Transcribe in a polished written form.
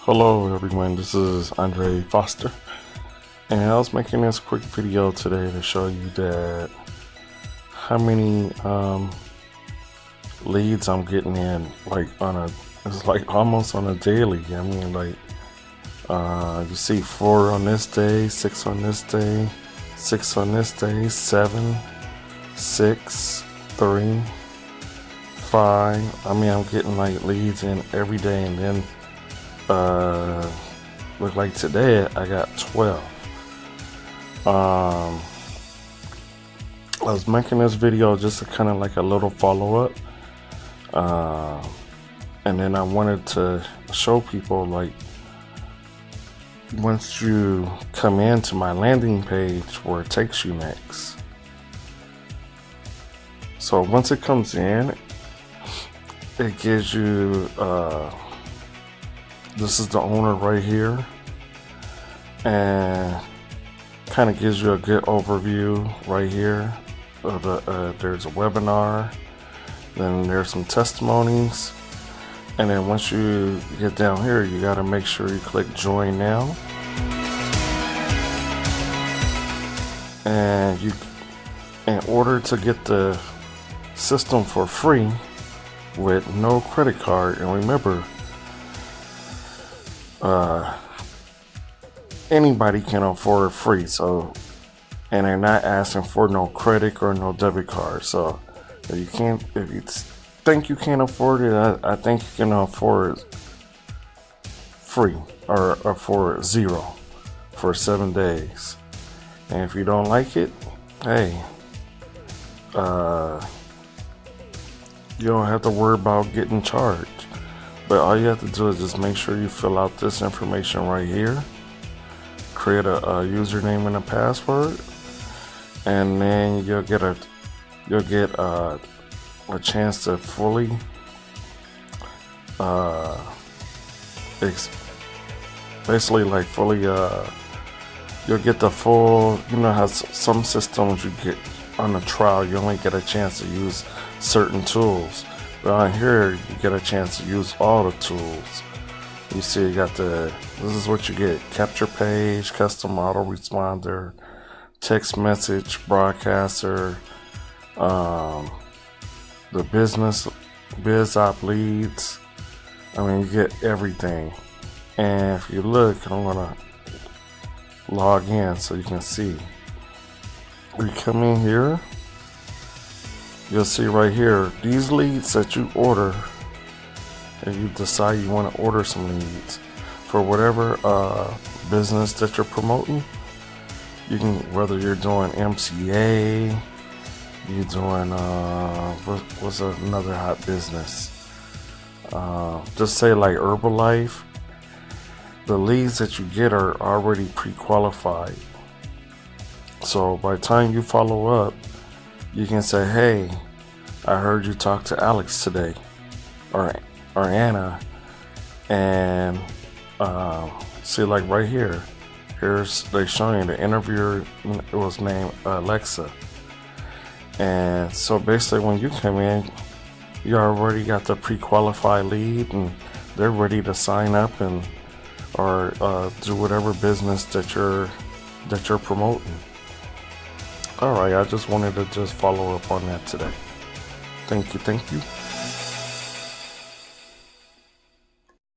Hello everyone, this is Andre Foster, and I was making this quick video today to show you that how many leads I'm getting in, like it's like almost on a daily. I mean, like you see 4 on this day, 6 on this day, 6 on this day, 7, 6, 3, 5. I mean, I'm getting like leads in every day, and then look like today I got 12. I was making this video just to kind of like a little follow-up, and then I wanted to show people, like, once you come into my landing page where it takes you next. So once it comes in, it gives you this is the owner right here, and kind of gives you a good overview right here of there's a webinar, then there's some testimonies, and then once you get down here, you got to make sure you click join now, and you, in order to get the system for free with no credit card, and remember, anybody can afford free, so, and they're not asking for no credit or no debit card. So if you think you can't afford it, I think you can afford free or for zero for 7 days. And if you don't like it, hey, you don't have to worry about getting charged. But all you have to do is just make sure you fill out this information right here, create a username and a password, and then you'll get a chance to fully basically like fully you'll get the full, you know how some systems you get on a trial, you only get a chance to use certain tools. But on here, you get a chance to use all the tools. You see, you got this is what you get: capture page, custom autoresponder, text message broadcaster, the biz op leads. I mean, you get everything. And if you look, I'm gonna log in so you can see. We come in here, you'll see right here, these leads that you order, and you decide you want to order some leads for whatever business that you're promoting. You can, whether you're doing MCA, you're doing what's another hot business, just say like Herbalife. The leads that you get are already pre-qualified, so by the time you follow up, you can say, hey, I heard you talk to Alex today, or Anna, and see, like right here, they're showing the interviewer, it was named Alexa. And so basically when you come in, you already got the pre-qualified lead, and they're ready to sign up and or do whatever business that you're promoting. Alright, I just wanted to just follow up on that today. Thank you.